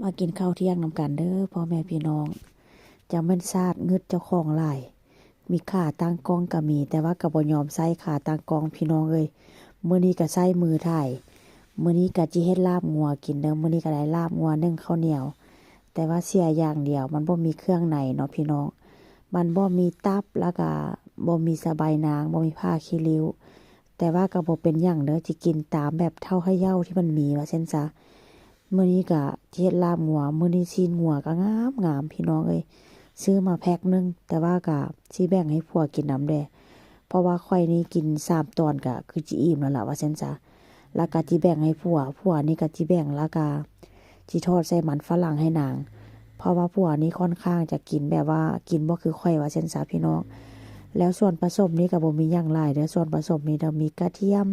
มากินข้าวเที่ยงนำกันเด้อพ่อแม่พี่น้องจะแม่นซาดงึดเจ้าของหลายมีขาตั้งกล้องก็มี แต่ว่าก็บ่ยอมใส่ขาตั้งกล้องพี่น้องเอ้ยมื้อนี้ก็ใช้มือถ่ายมื้อนี้ก็จิเฮ็ดลาบงัวกินเด้อมื้อนี้ก็ได้ลาบงัวนึ่งข้าวเหนียวแต่ว่าเสียอย่างเดียวมันบ่มีเครื่องในเนาะพี่น้องมันบ่มีตับแล้วก็บ่มีสะใบายนางบ่มีผ้าขี้ริ้วแต่ว่าก็บ่เป็นหยังเด้อสิกินตามแบบเท่าเขย่าที่มันมีว่าซั่นซะ มื้อนี้ก็สิเฮ็ดลาบงัวมื้อนี้ซีนงัวก็งามพี่น้องเอ้ยซื้อมาแพ็คหนึงแต่ว่าก็สิแบ่งให้ผัวกินนำแด้เพราะว่าข้อยนี่กิน3ตอนก็คือสิอิ่มแล้วล่ะว่าซั่นซะแล้วก็สิแบ่งให้ผัวนี่ก็สิแบ่งแล้วก็สิทอดใส่มันฝรั่งให้นางเพราะว่าผัวนี่ค่อนข้างจะกินแบบว่ากินบ่คือข้อยว่าซั่นซะพี่น้องแล้วส่วนผสมนี่ก็บ่มีหยังหลายเด้อส่วนผสมนี่เรามีกระเทียม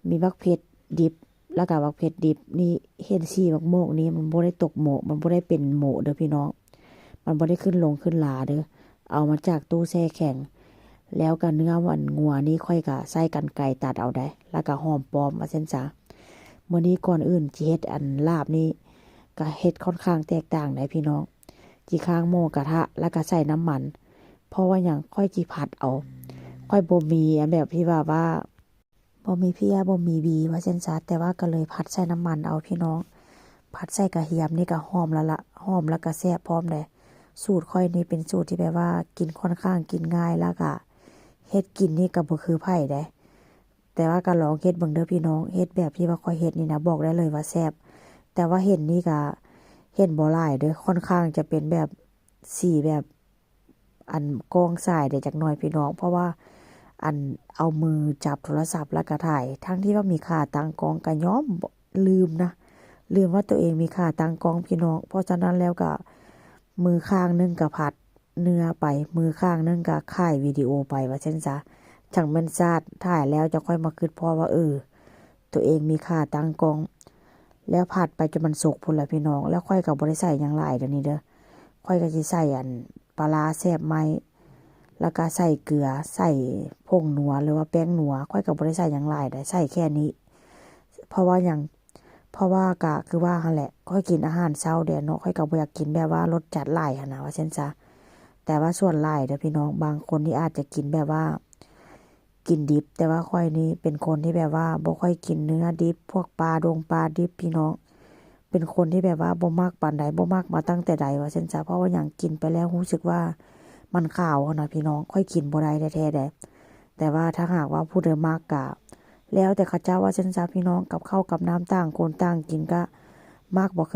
มีบักเผ็ดดิบ แล้วก็บักเผ็ดดิบนี่เห็นสีบักโมกนี้มันบ่ได้ตกโมกมันบ่ได้เป็นโมกเด้อพี่น้องมันบ่ได้ขึ้นลงขึ้นหลาเด้อเอามาจากตู้แช่แข็งแล้วก็เนื้อมันงัวนี่ค่อยก็ใส่กรรไกรตัดเอาได้แล้วก็หอมปลอมว่าซั่นซะมื้อนี้ก่อนอื่นสิเฮ็ดอันลาบนี่ก็เฮ็ดค่อนข้างแตกต่างได้พี่น้องจิค้างหม้อกระทะแล้วก็ใส่น้ำมันเพราะว่าหยังค่อยจิผัดเอาค่อยบ่มีอันแบบที่ว่า บ่มีเพียบ่มีบีว่าซั่นซะแต่ว่าก็เลยผัดใส่น้ำมันเอาพี่น้องผัดใส่กระเทียมนี่ก็หอมแล้วล่ะหอมแล้วก็แซ่บพร้อมเด้สูตรข้อยนี่เป็นสูตรที่แบบว่ากินค่อนข้างกินง่ายแล้วก็เฮ็ดกินนี่ก็บ่คือไผเด้แต่ว่าก็ลองเฮ็ดเบิ่งเด้อพี่น้องเฮ็ดแบบที่ว่าข้อยเฮ็ดนี่นะบอกได้เลยว่าแซ่บแต่ว่าเห็นนี่ก็เห็นบ่หลายเด้อค่อนข้างจะเป็นแบบสีแบบอันกองทรายได้จักหน่อยพี่น้องเพราะว่า อันเอามือจับโทรศัพท์แล้วก็ถ่ายทั้งที่ว่ามีขาตั้งกล้องก็ย้อมลืมนะลืมว่าตัวเองมีขาตั้งกล้องพี่น้องเพราะฉะนั้นแล้วก็มือข้างนึงก็ผัดเนื้อไปมือข้างนึงก็ถ่ายวิดีโอไปว่าซั่นซะจังแม่นซาดถ่ายแล้วจะค่อยมาคิดพอว่าตัวเองมีขาตั้งกล้องแล้วผัดไปจนมันสุกพุ่นล่ะพี่น้องแล้วค่อยก็บ่ได้ใส่หยังหลายเดี๋ยวนี้เด้อค่อยก็สิใส่อันปลาร้าแซ่บไหม แล้วก็ใส่เกลือใส่ผงนัวหรือว่าแป้งนัวค่อยก็บ่ได้ใส่หยังหลายได้ใส่แค่นี้เพราะว่าหยังเพราะว่าก็คือว่าหั่นแหละค่อยกินอาหารเช้าเด้เนาะค่อยก็บ่อยากกินแบบว่ารสจัดหลายหันน่ะว่าซั่นซะแต่ว่าส่วนหลายเด้อพี่น้องบางคนที่อาจจะกินแบบว่ากินดิบแต่ว่าข้อยนี่เป็นคนที่แบบว่าบ่ค่อยกินเนื้อดิบพวกปลาดงปลาดิบพี่น้องเป็นคนที่แบบว่าบ่มักปานใดบ่มักมาตั้งแต่ใดว่าซั่นซะเพราะว่าหยังกินไปแล้วรู้สึกว่า มันขาวอะนะพี่น้องค่อยกินบ่ได้แท้ๆเด้แต่ว่าถ้าหากว่าผู้ใดมักก็แล้วแต่เขาเจ้าว่าซั่นซะพี่น้องกับข้าวกับน้ำต่างคนต่างกินก็มักบ่คือ